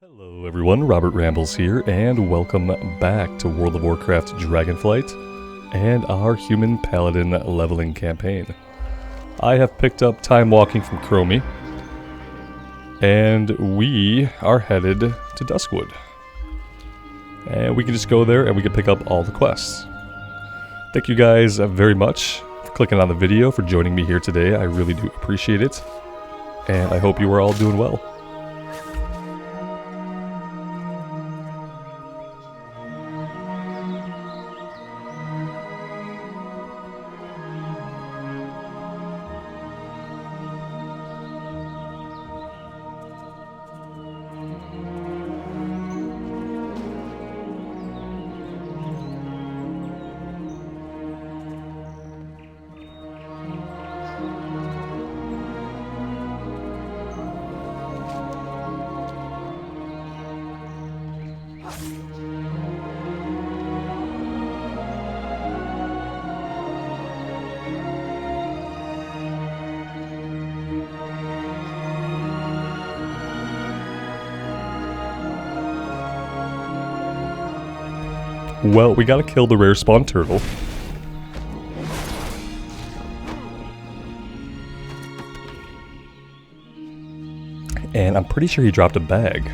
Hello everyone, Robert Rambles here, and welcome back to World of Warcraft Dragonflight and our Human Paladin leveling campaign. I have picked up Time Walking from Chromie, and we are headed to Duskwood. And we can just go there and we can pick up all the quests. Thank you guys very much for clicking on the video, for joining me here today. I really do appreciate it, and I hope you are all doing well. Well, we gotta kill the rare spawn turtle. And I'm pretty sure he dropped a bag.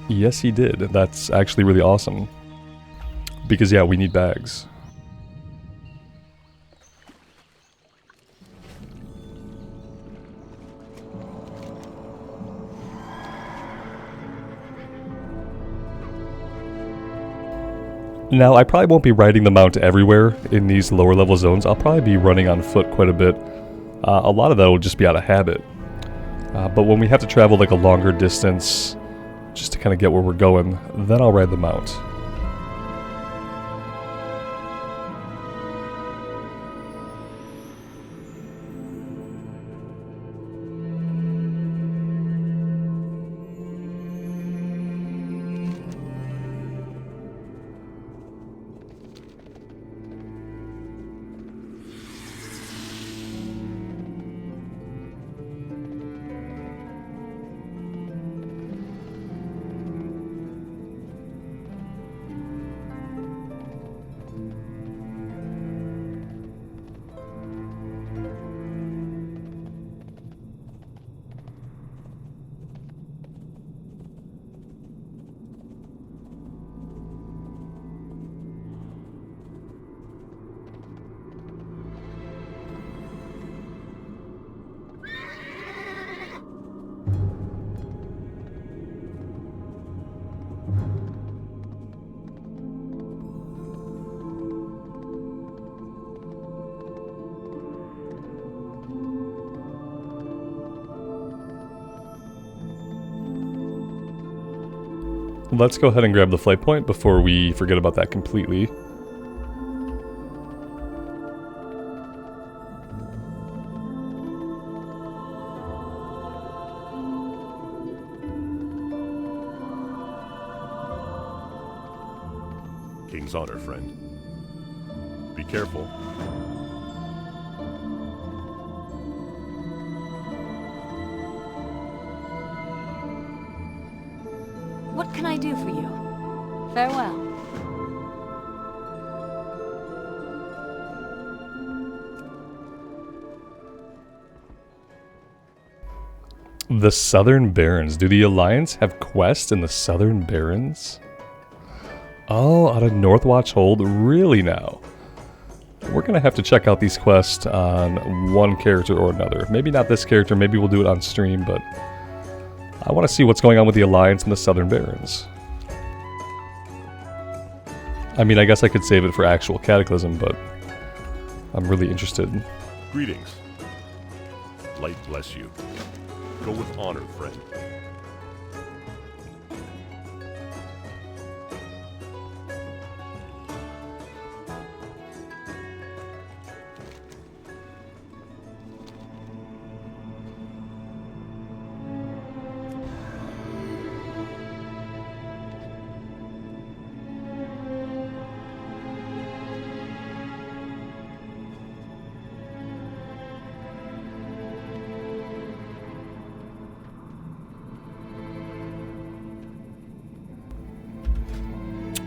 Yes, he did. That's actually really awesome. Because, yeah, we need bags. Now, I probably won't be riding the mount everywhere in these lower level zones. I'll probably be running on foot quite a bit. A lot of that will just be out of habit. But when we have to travel like a longer distance, just to kind of get where we're going, then I'll ride the mount. Let's go ahead and grab the flight point before we forget about that completely. King's honor, friend. Be careful. What can I do for you? Farewell. The Southern Barrens. Do the Alliance have quests in the Southern Barrens? Oh, out of Northwatch Hold? Really now? We're gonna have to check out these quests on one character or another. Maybe not this character, maybe we'll do it on stream, but I want to see what's going on with the Alliance in the Southern Barrens. I mean, I guess I could save it for actual Cataclysm, but I'm really interested. Greetings. Light bless you. Go with honor, friend.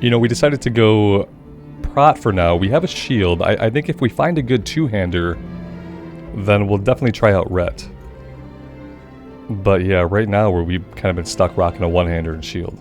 You know, we decided to go Prot for now. We have a shield. I think if we find a good two-hander, then we'll definitely try out Rhett. But yeah, right now we've kind of been stuck rocking a one-hander and shield.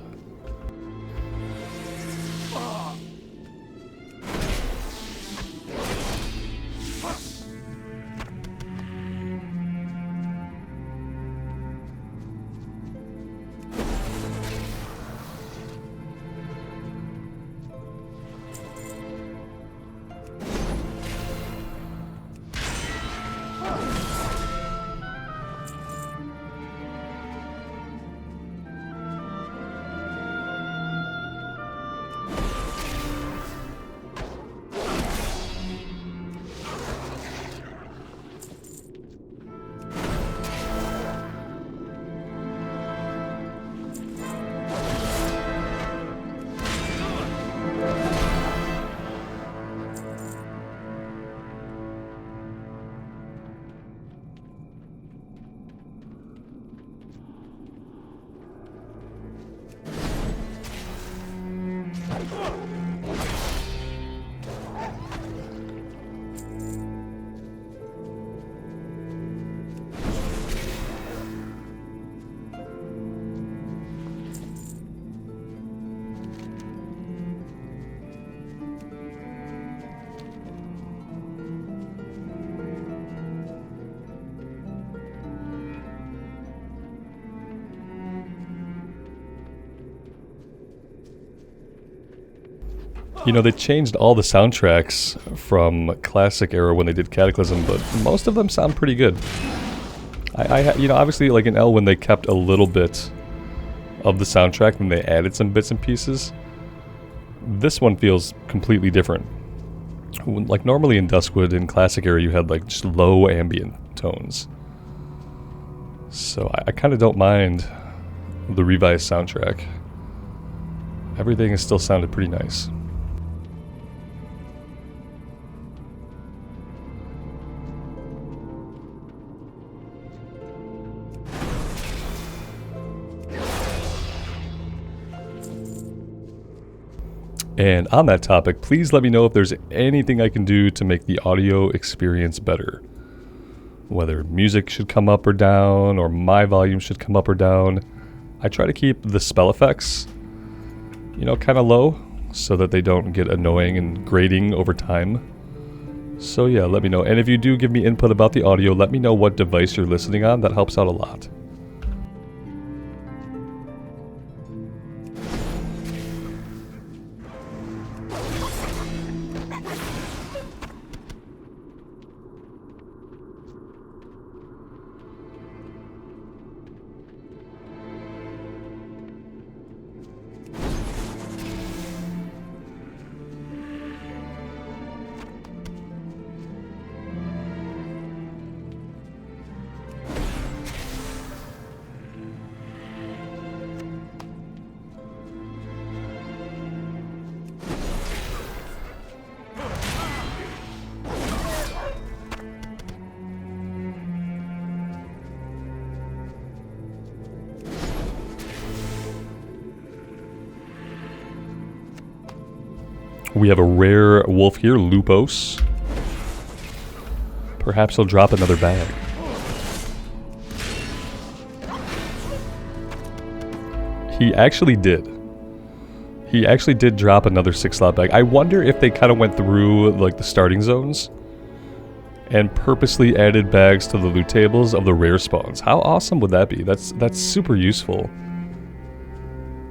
You know, they changed all the soundtracks from Classic era when they did Cataclysm, but most of them sound pretty good. You know, obviously, like in Elwyn, they kept a little bit of the soundtrack and they added some bits and pieces. This one feels completely different. Like normally in Duskwood in Classic era, you had like just low ambient tones. So I kind of don't mind the revised soundtrack. Everything has still sounded pretty nice. And on that topic, please let me know if there's anything I can do to make the audio experience better. Whether music should come up or down, or my volume should come up or down. I try to keep the spell effects, you know, kind of low, so that they don't get annoying and grating over time. So yeah, let me know. And if you do give me input about the audio, let me know what device you're listening on. That helps out a lot. We have a rare wolf here, Lupos. Perhaps he'll drop another bag. He actually did. He actually did drop another 6-slot bag. I wonder if they kind of went through like the starting zones and purposely added bags to the loot tables of the rare spawns. How awesome would that be? That's super useful.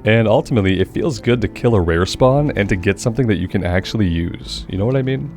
And ultimately, it feels good to kill a rare spawn and to get something that you can actually use. You know what I mean?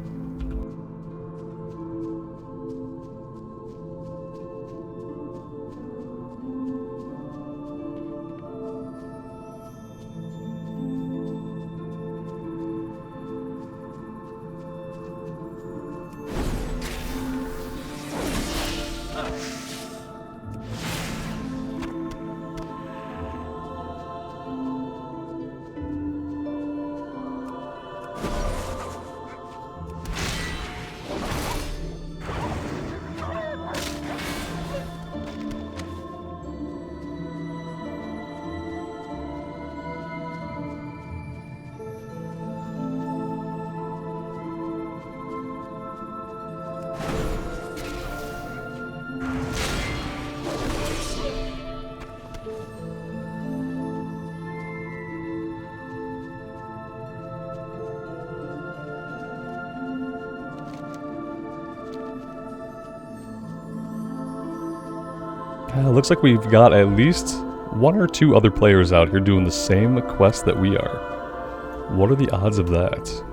Looks like we've got at least 1 or 2 other players out here doing the same quest that we are. What are the odds of that?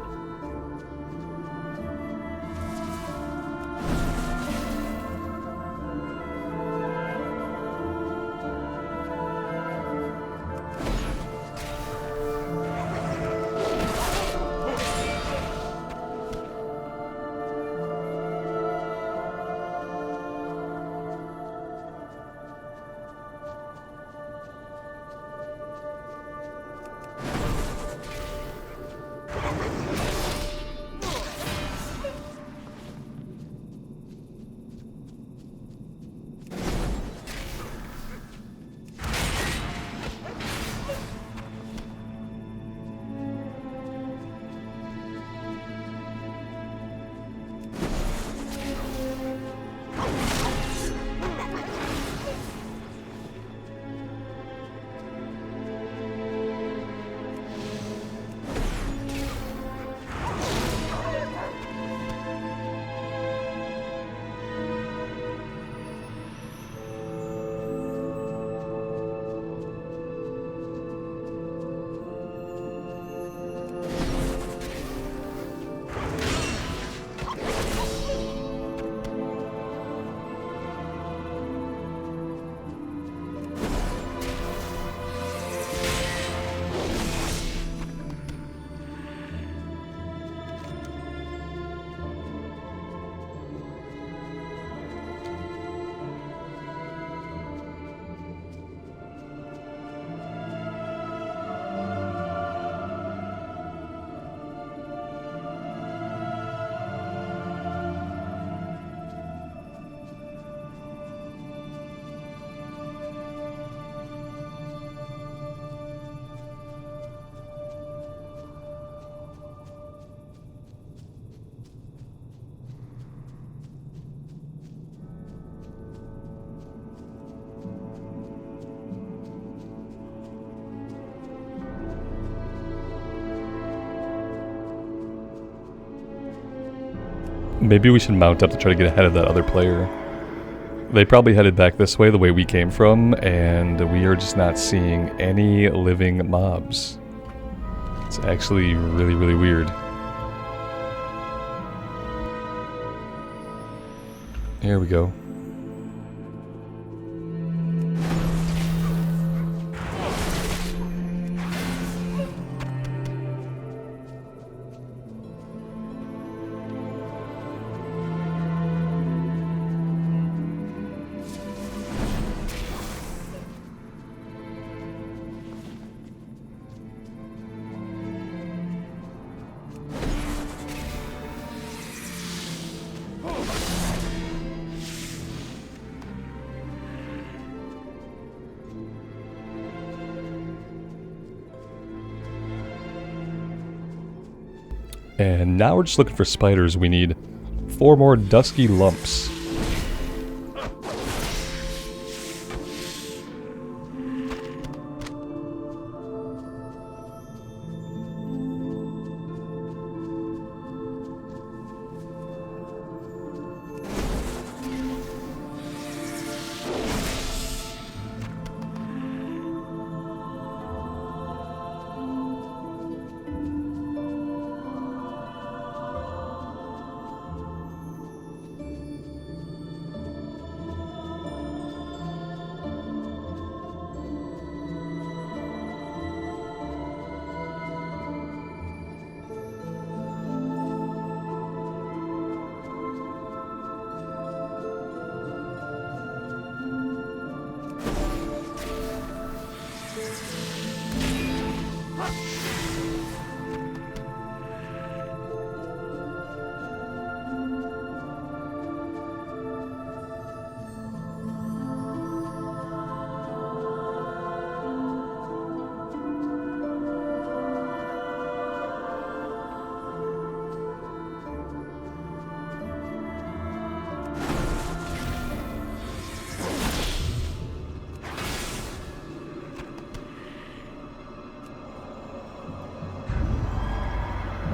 Maybe we should mount up to try to get ahead of that other player. They probably headed back this way, the way we came from, and we are just not seeing any living mobs. It's actually really, really weird. Here we go. And now we're just looking for spiders. We need 4 more dusky lumps.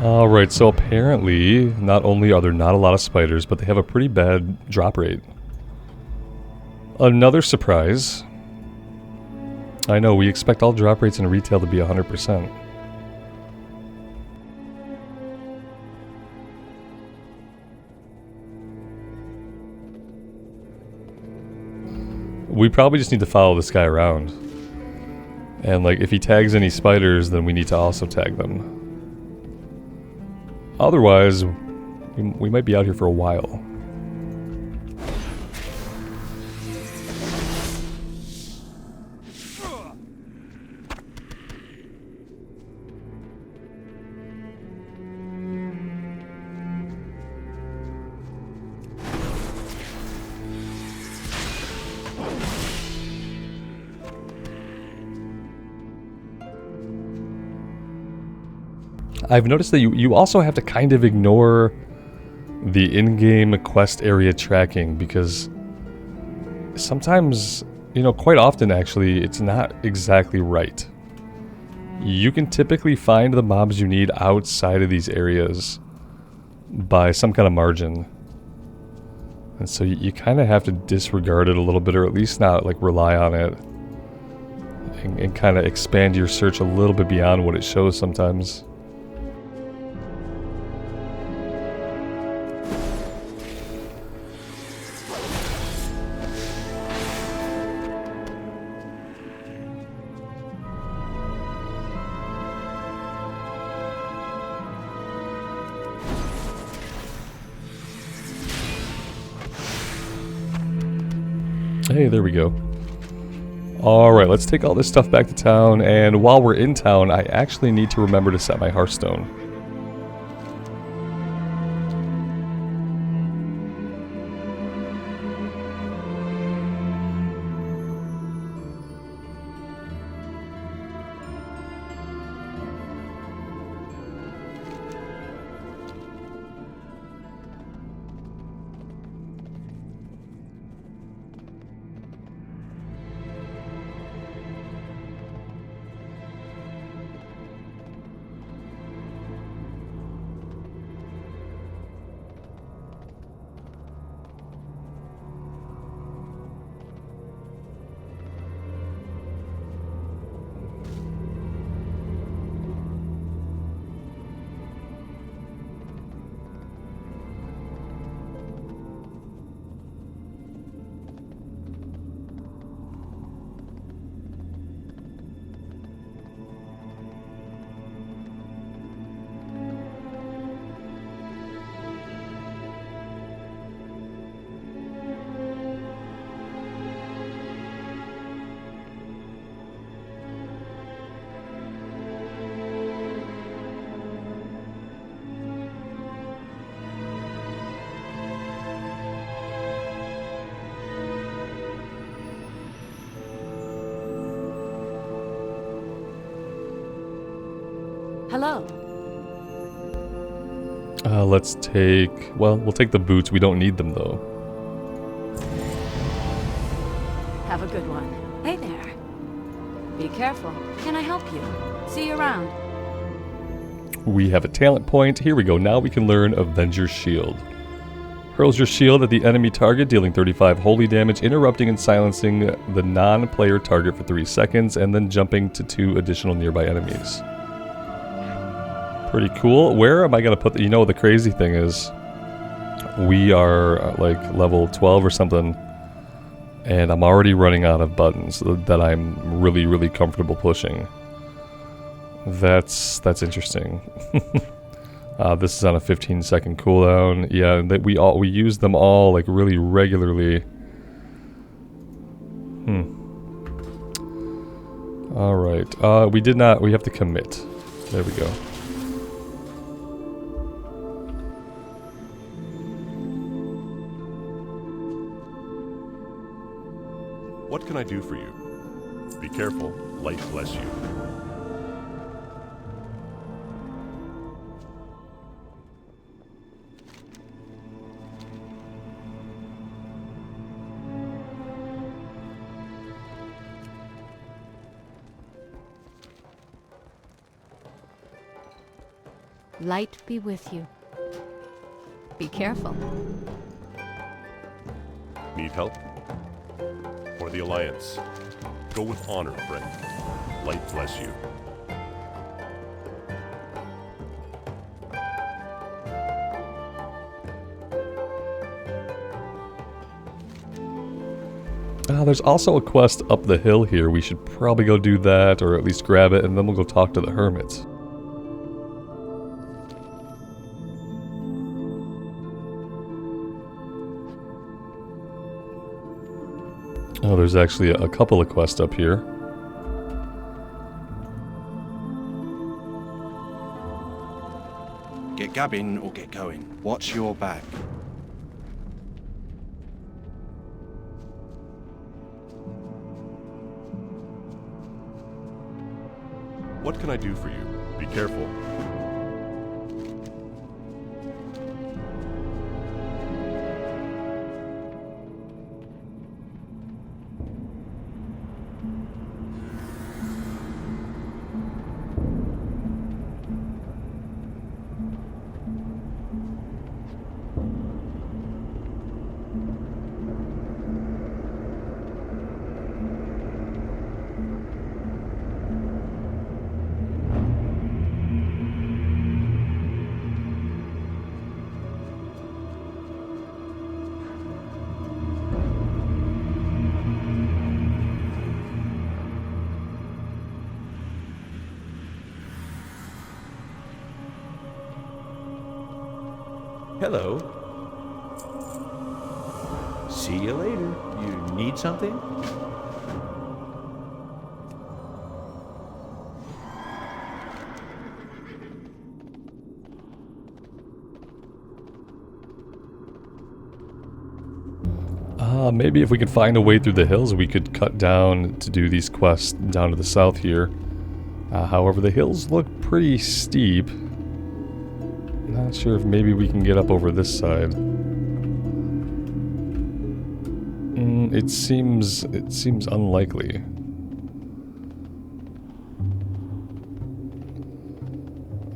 Alright, so apparently, not only are there not a lot of spiders, but they have a pretty bad drop rate. Another surprise. I know, we expect all drop rates in retail to be 100%. We probably just need to follow this guy around. And like, if he tags any spiders, then we need to also tag them. Otherwise, we might be out here for a while. I've noticed that you also have to kind of ignore the in-game quest area tracking because sometimes, you know, quite often actually, it's not exactly right. You can typically find the mobs you need outside of these areas by some kind of margin. And so you kind of have to disregard it a little bit, or at least not like rely on it, and kind of expand your search a little bit beyond what it shows sometimes. Hey, there we go. Alright, let's take all this stuff back to town, and while we're in town, I actually need to remember to set my Hearthstone. Hello. Let's take... well, we'll take the boots. We don't need them, though. Have a good one. Hey there. Be careful. Can I help you? See you around. We have a talent point. Here we go. Now we can learn Avenger's Shield. Hurls your shield at the enemy target, dealing 35 holy damage, interrupting and silencing the non-player target for 3 seconds, and then jumping to 2 additional nearby enemies. Pretty cool. Where am I going to put the... you know, the crazy thing is, we are like level 12 or something, and I'm already running out of buttons that I'm really, really comfortable pushing. That's interesting. This is on a 15-second cooldown. Yeah, we use them all like really regularly. All right. We did not. We have to commit. There we go. What can I do for you? Be careful. Light bless you. Light be with you. Be careful. Need help? For the Alliance. Go with honor, friend. Light bless you. There's also a quest up the hill here. We should probably go do that, or at least grab it, and then we'll go talk to the hermits. Oh, there's actually a couple of quests up here. Get gabbing or get going. Watch your back. What can I do for you? Be careful. Hello. See you later. You need something? Maybe if we could find a way through the hills, we could cut down to do these quests down to the south here. However, the hills look pretty steep. Not sure if maybe we can get up over this side. It seems unlikely.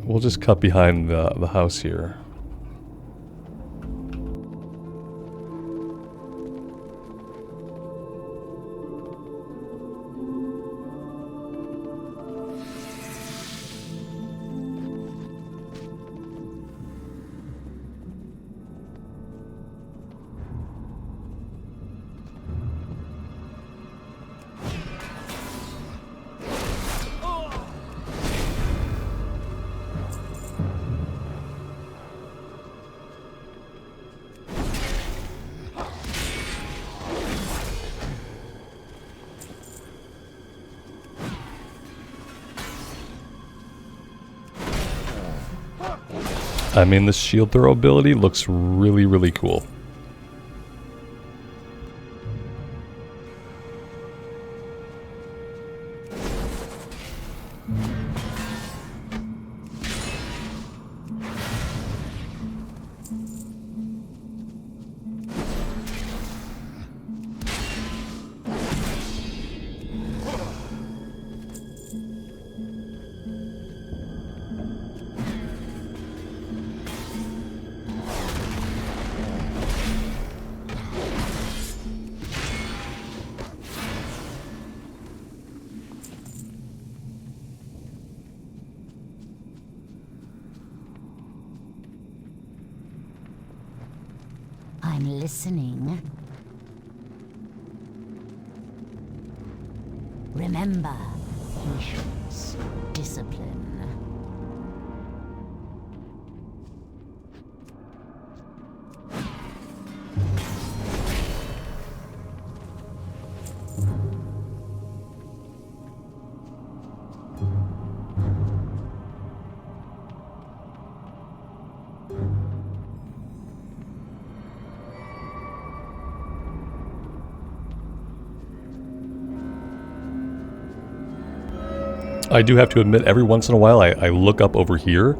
We'll just cut behind the house here. I mean, the shield throw ability looks really, really cool. I'm listening. Remember, patience, discipline. I do have to admit, every once in a while I look up over here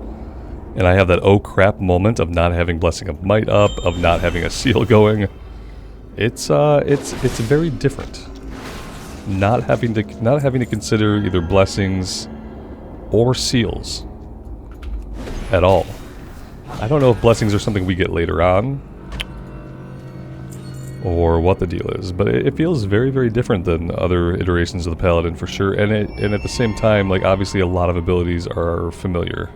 and I have that oh crap moment of not having Blessing of Might up, of not having a seal going. It's very different. Not having to consider either blessings or seals at all. I don't know if blessings are something we get later on. or what the deal is, but it feels very, very different than other iterations of the Paladin for sure, and at the same time, like, obviously a lot of abilities are familiar.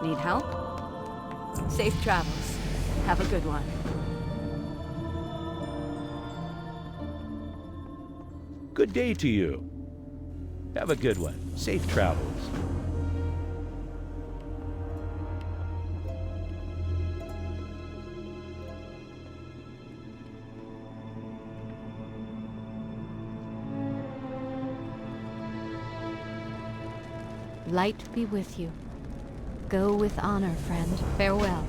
Need help? Safe travels. Have a good one. Good day to you. Have a good one. Safe travels. Light be with you. Go with honor, friend. Farewell.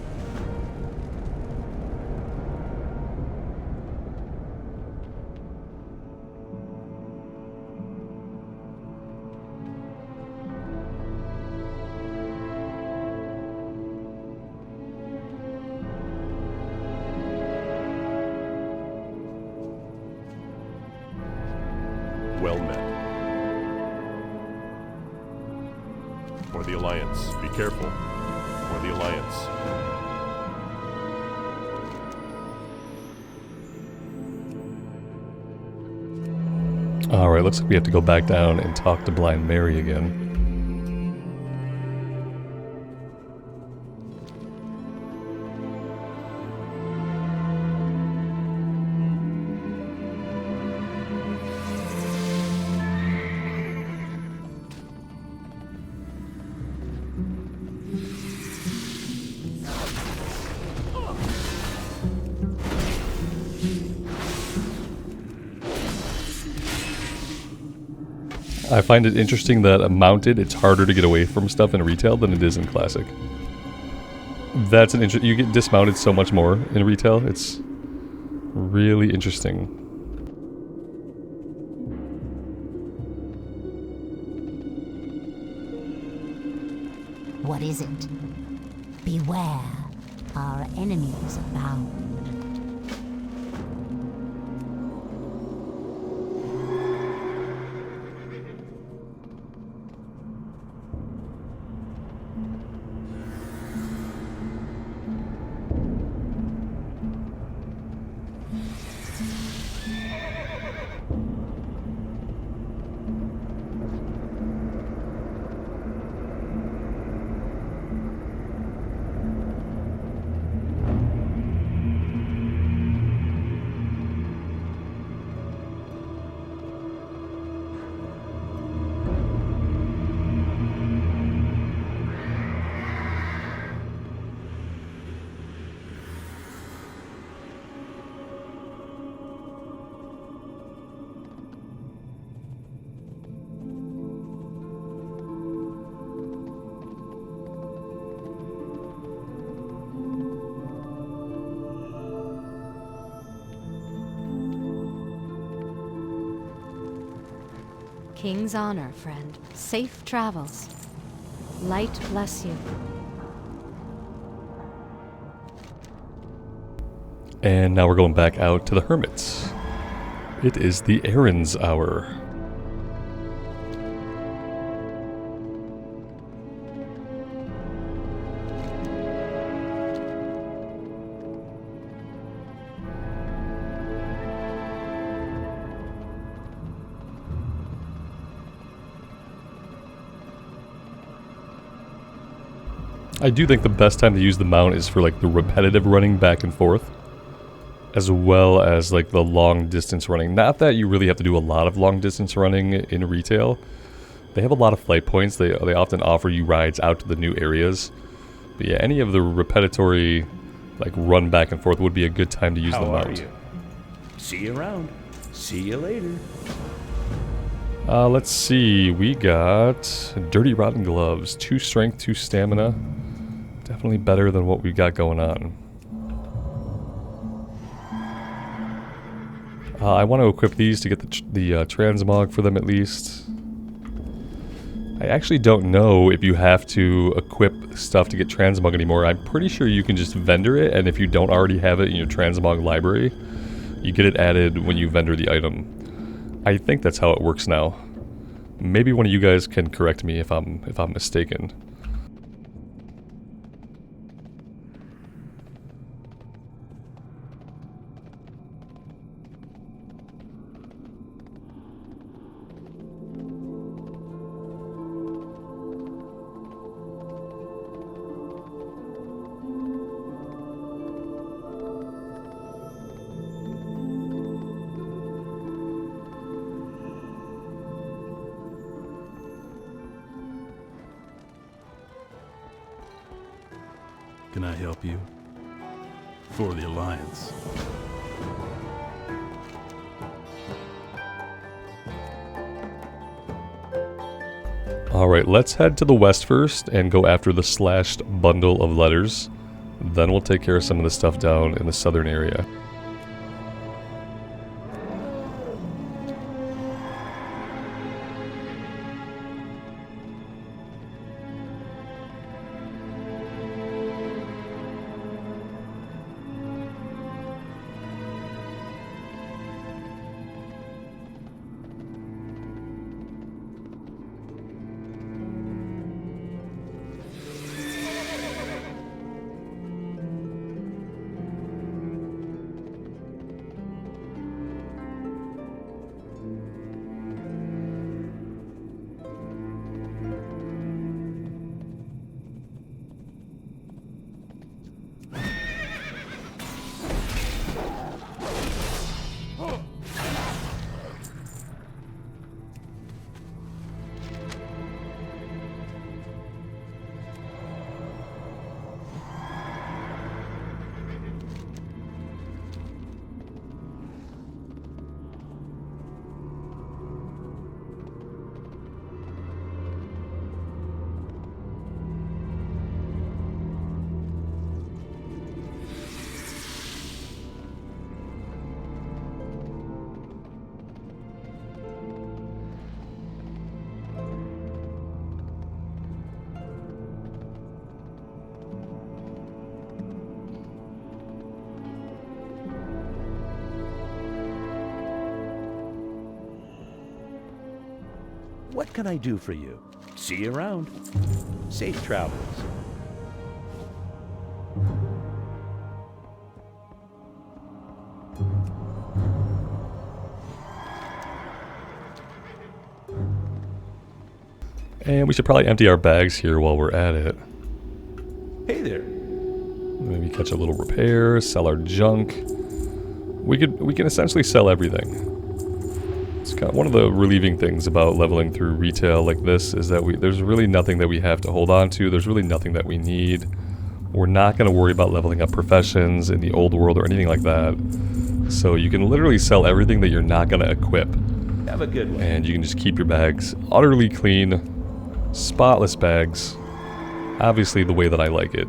Well met. For the Alliance. Be careful. For the Alliance. Alright, looks like we have to go back down and talk to Blind Mary again. I find it interesting that mounted, it's harder to get away from stuff in retail than it is in classic. That's an you get dismounted so much more in retail. It's really interesting. What is it? Beware, our enemies abound. King's honor, friend. Safe travels. Light bless you. And now we're going back out to the hermits. It is the errands hour. I do think the best time to use the mount is for like the repetitive running back and forth, as well as like the long distance running. Not that you really have to do a lot of long distance running in retail. They have a lot of flight points. They often offer you rides out to the new areas. But yeah, any of the repetitory like run back and forth would be a good time to use the mount. How are you? See you around. See you later. Let's see. We got Dirty Rotten Gloves. 2 strength, 2 stamina. Definitely better than what we got going on. I want to equip these to get the transmog for them at least. I actually don't know if you have to equip stuff to get transmog anymore. I'm pretty sure you can just vendor it, and if you don't already have it in your transmog library, you get it added when you vendor the item. I think that's how it works now. Maybe one of you guys can correct me if I'm mistaken. Can I help you? For the Alliance. Alright, let's head to the west first and go after the slashed bundle of letters. Then we'll take care of some of the stuff down in the southern area. What can I do for you? See you around. Safe travels. And we should probably empty our bags here while we're at it. Hey there. Maybe catch a little repair, sell our junk. We can essentially sell everything. It's kind of one of the relieving things about leveling through retail like this is that there's really nothing that we have to hold on to. There's really nothing that we need. We're not going to worry about leveling up professions in the old world or anything like that. So you can literally sell everything that you're not going to equip. Have a good one. And you can just keep your bags utterly clean, spotless bags. Obviously the way that I like it.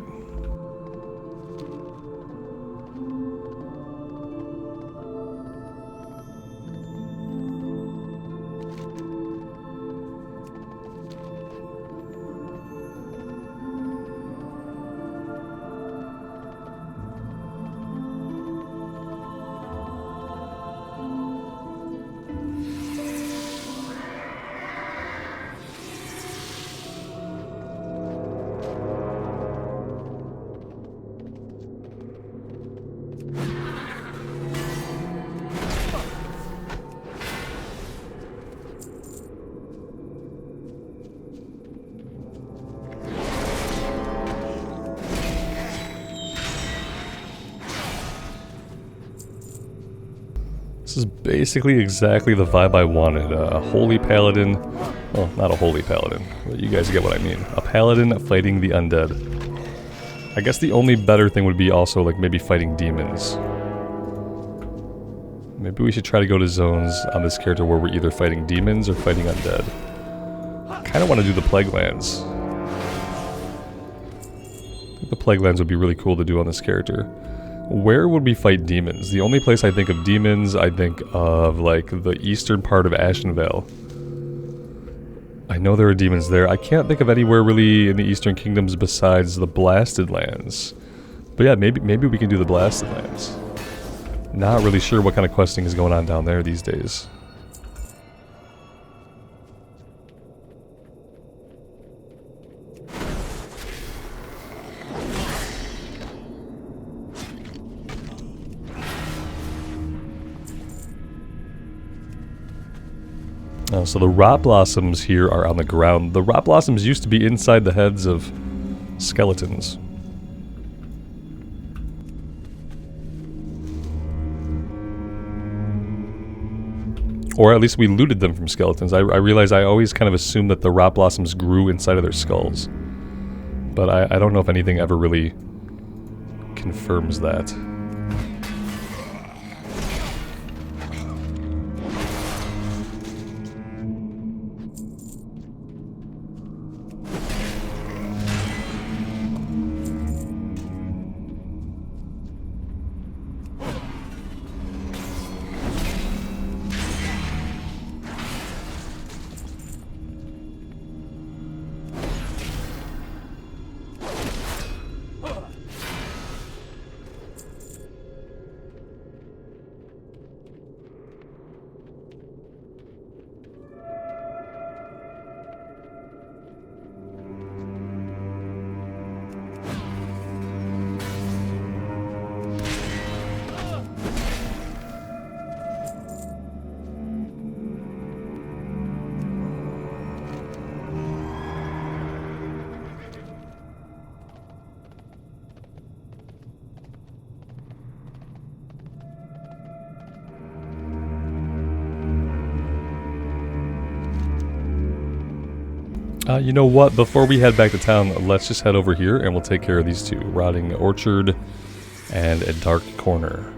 This is basically exactly the vibe I wanted. A holy paladin. Well, not a holy paladin, but you guys get what I mean. A paladin fighting the undead. I guess the only better thing would be also like maybe fighting demons. Maybe we should try to go to zones on this character where we're either fighting demons or fighting undead. I kind of want to do the Plague Lands. I think the Plague Lands would be really cool to do on this character. Where would we fight demons? The only place I think of demons, I think of like the eastern part of Ashenvale. I know there are demons there. I can't think of anywhere really in the Eastern Kingdoms besides the Blasted Lands. But yeah, maybe we can do the Blasted Lands. Not really sure what kind of questing is going on down there these days. So the rot blossoms here are on the ground. The rot blossoms used to be inside the heads of skeletons. Or at least we looted them from skeletons. I realize I always kind of assumed that the rot blossoms grew inside of their skulls. But I don't know if anything ever really confirms that. You know what? Before we head back to town, let's just head over here and we'll take care of these two. Rotting Orchard and a Dark Corner.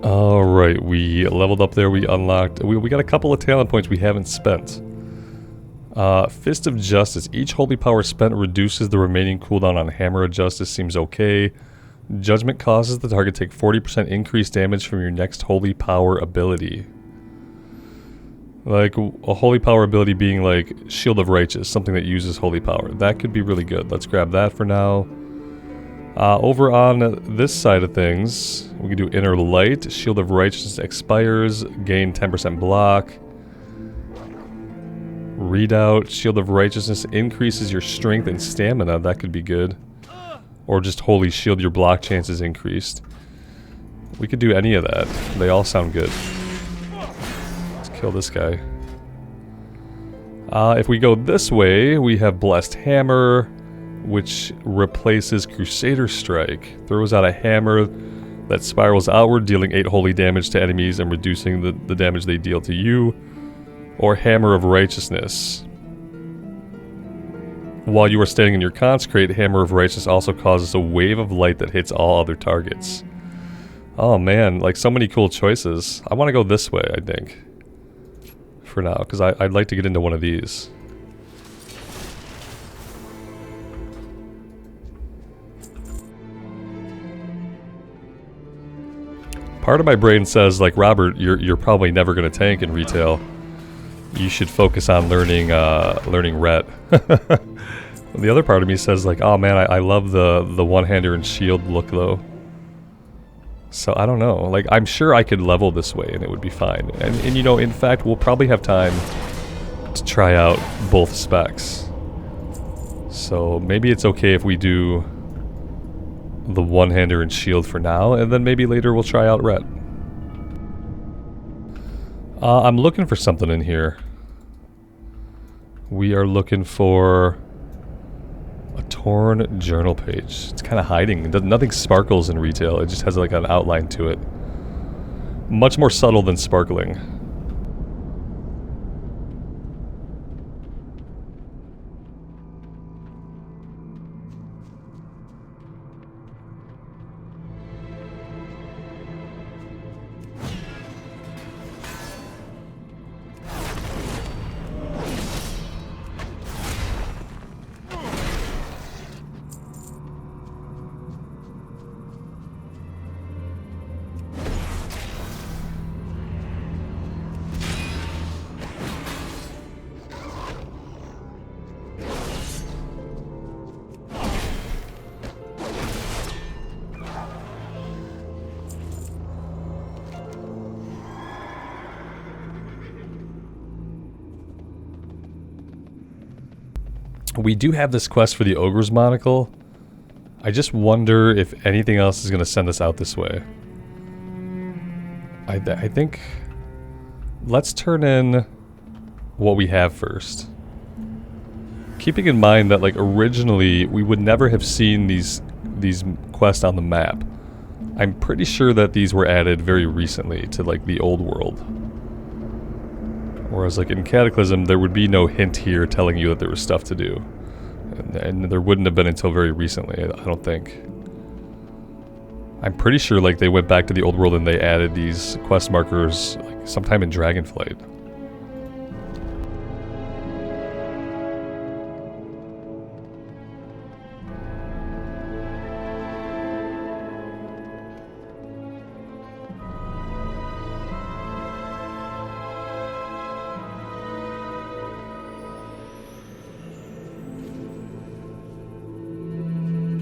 Alright, we leveled up there, we unlocked... We got a couple of talent points we haven't spent. Fist of Justice. Each holy power spent reduces the remaining cooldown on Hammer of Justice. Seems okay. Judgment causes the target take 40% increased damage from your next holy power ability. Like, a holy power ability being like Shield of Righteous, something that uses holy power. That could be really good. Let's grab that for now. Over on this side of things, we can do Inner Light. Shield of Righteousness expires. Gain 10% block. Readout. Shield of Righteousness increases your strength and stamina. That could be good. Or just Holy Shield, your block chances increased. We could do any of that. They all sound good. Let's kill this guy. If we go this way, we have Blessed Hammer, which replaces Crusader Strike. Throws out a hammer that spirals outward, dealing 8 holy damage to enemies and reducing the damage they deal to you. Or Hammer of Righteousness. While you are standing in your consecrate, Hammer of Righteousness also causes a wave of light that hits all other targets. Oh man, like so many cool choices. I want to go this way, I think. For now, because I'd like to get into one of these. Part of my brain says, like, Robert, you're probably never going to tank in retail. You should focus on learning ret. The other part of me says, like, oh man, I love the one-hander and shield look though. So I don't know. Like, I'm sure I could level this way and it would be fine. And you know, in fact, we'll probably have time to try out both specs. So maybe it's okay if we do the one-hander and shield for now, and then maybe later we'll try out ret. I'm looking for something in here. We are looking for a torn journal page. It's kind of hiding. Nothing sparkles in retail. It just has like an outline to it. Much more subtle than sparkling. We do have this quest for the Ogre's Monocle. I just wonder if anything else is going to send us out this way. I think... Let's turn in what we have first. Keeping in mind that, like, originally we would never have seen these quests on the map. I'm pretty sure that these were added very recently to, like, the old world. Whereas, like, in Cataclysm, there would be no hint here telling you that there was stuff to do. And there wouldn't have been until very recently, I don't think. I'm pretty sure, like, they went back to the old world and they added these quest markers, like, sometime in Dragonflight.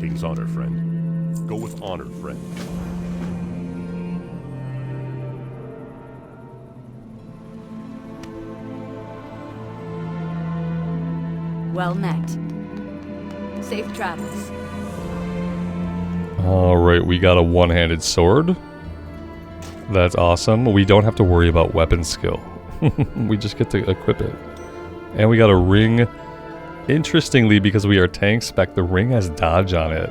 King's honor, friend. Go with honor, friend. Well met. Safe travels. Alright, we got a one-handed sword. That's awesome. We don't have to worry about weapon skill. We just get to equip it. And we got a ring. Interestingly, because we are tank spec, the ring has dodge on it.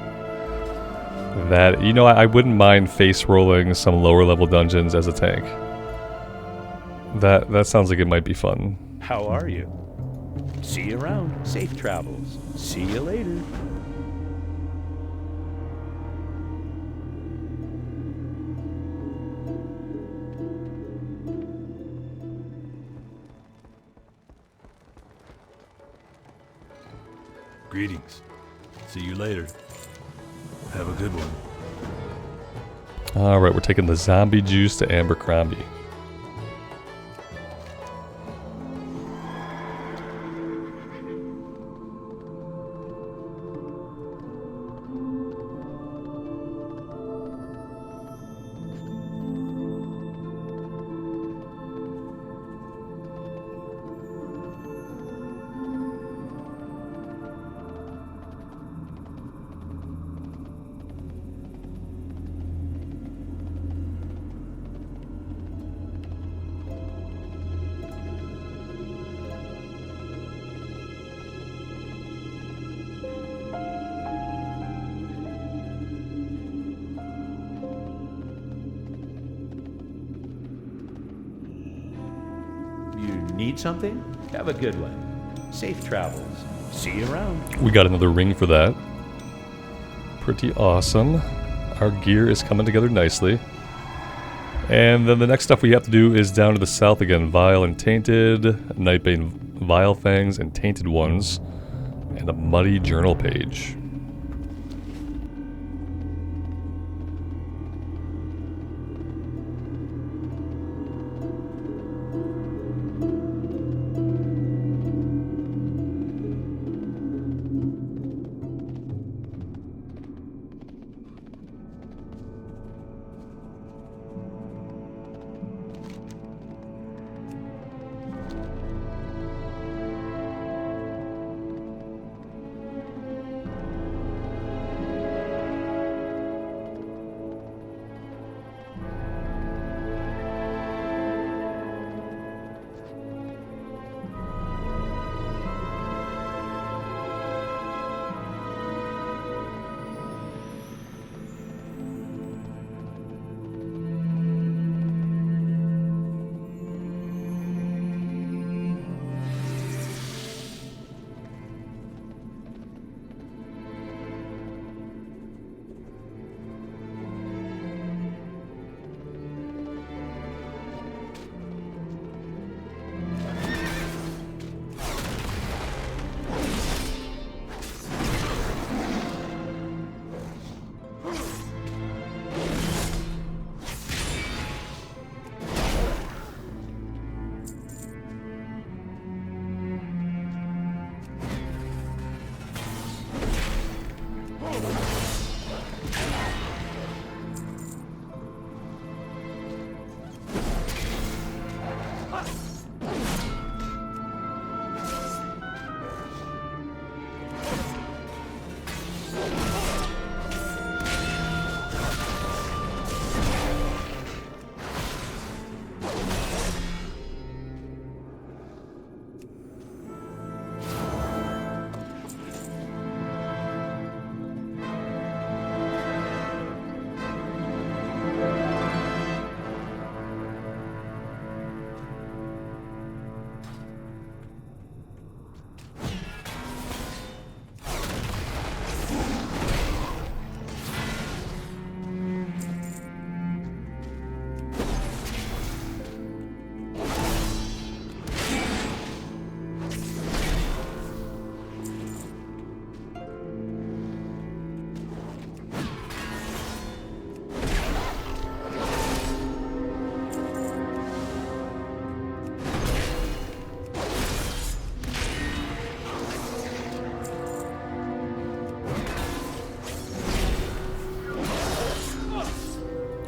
That, you know, I wouldn't mind face rolling some lower level dungeons as a tank. That sounds like it might be fun. How are you? See you around. Safe travels. See you later. Greetings. See you later. Have a good one. Alright, we're taking the zombie juice to Abercrombie. Need something? Have a good one. Safe travels. See you around. We got another ring for that. Pretty awesome. Our gear is coming together nicely. And then the next stuff we have to do is down to the south again. Vile and Tainted, Nightbane Vile Fangs and Tainted Ones, and a Muddy Journal page.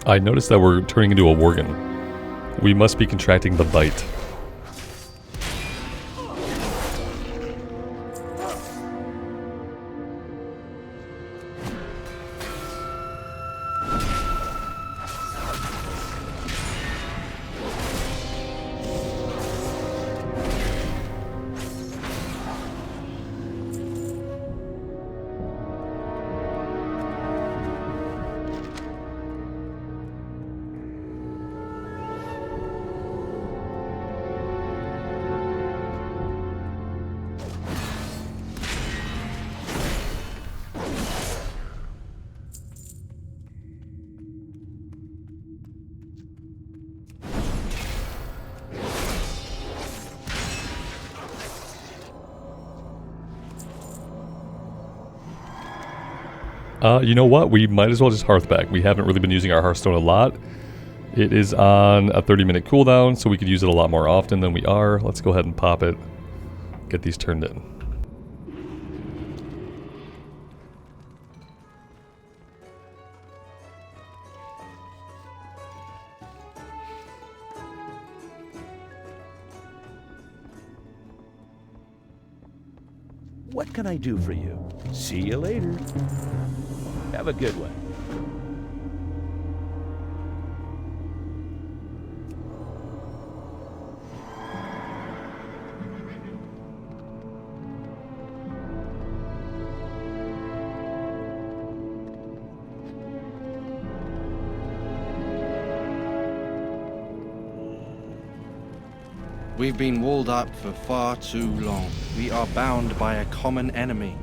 I noticed that we're turning into a worgen. We must be contracting the bite. You know what? We might as well just Hearthback. We haven't really been using our Hearthstone a lot. It is on a 30-minute cooldown, so we could use it a lot more often than we are. Let's go ahead and pop it. Get these turned in. What can I do for you? See you later. Have a good one. We've been walled up for far too long. We are bound by a common enemy.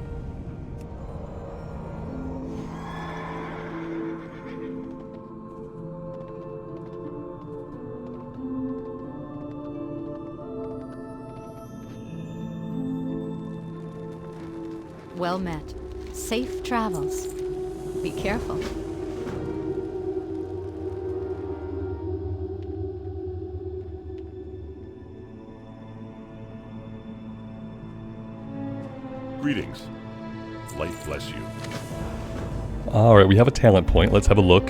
Well met. Safe travels. Be careful. Greetings. Light bless you. Alright, we have a talent point. Let's have a look.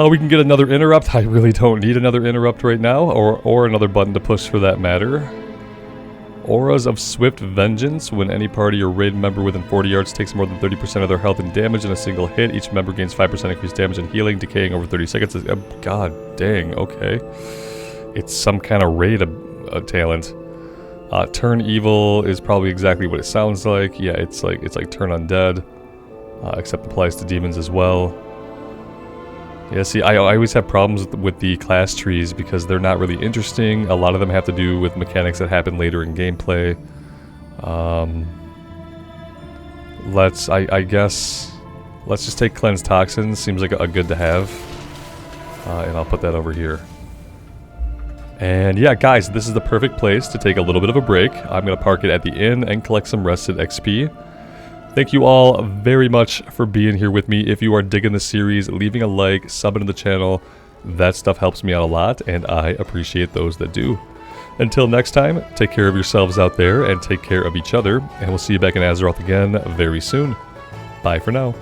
We can get another interrupt. I really don't need another interrupt right now, or another button to push for that matter. Auras of Swift Vengeance. When any party or raid member within 40 yards takes more than 30% of their health and damage in a single hit, each member gains 5% increased damage and healing, decaying over 30 seconds. God dang, okay. It's some kind of raid talent. Turn Evil is probably exactly what it sounds like. Yeah, it's like Turn Undead, except applies to demons as well. Yeah, see, I always have problems with the class trees because they're not really interesting. A lot of them have to do with mechanics that happen later in gameplay. I guess, let's just take Cleanse Toxins. Seems like a good to have. And I'll put that over here. And yeah, guys, this is the perfect place to take a little bit of a break. I'm going to park it at the inn and collect some rested XP. Thank you all very much for being here with me. If you are digging the series, leaving a like, subbing to the channel, that stuff helps me out a lot, and I appreciate those that do. Until next time, take care of yourselves out there, and take care of each other, and we'll see you back in Azeroth again very soon. Bye for now.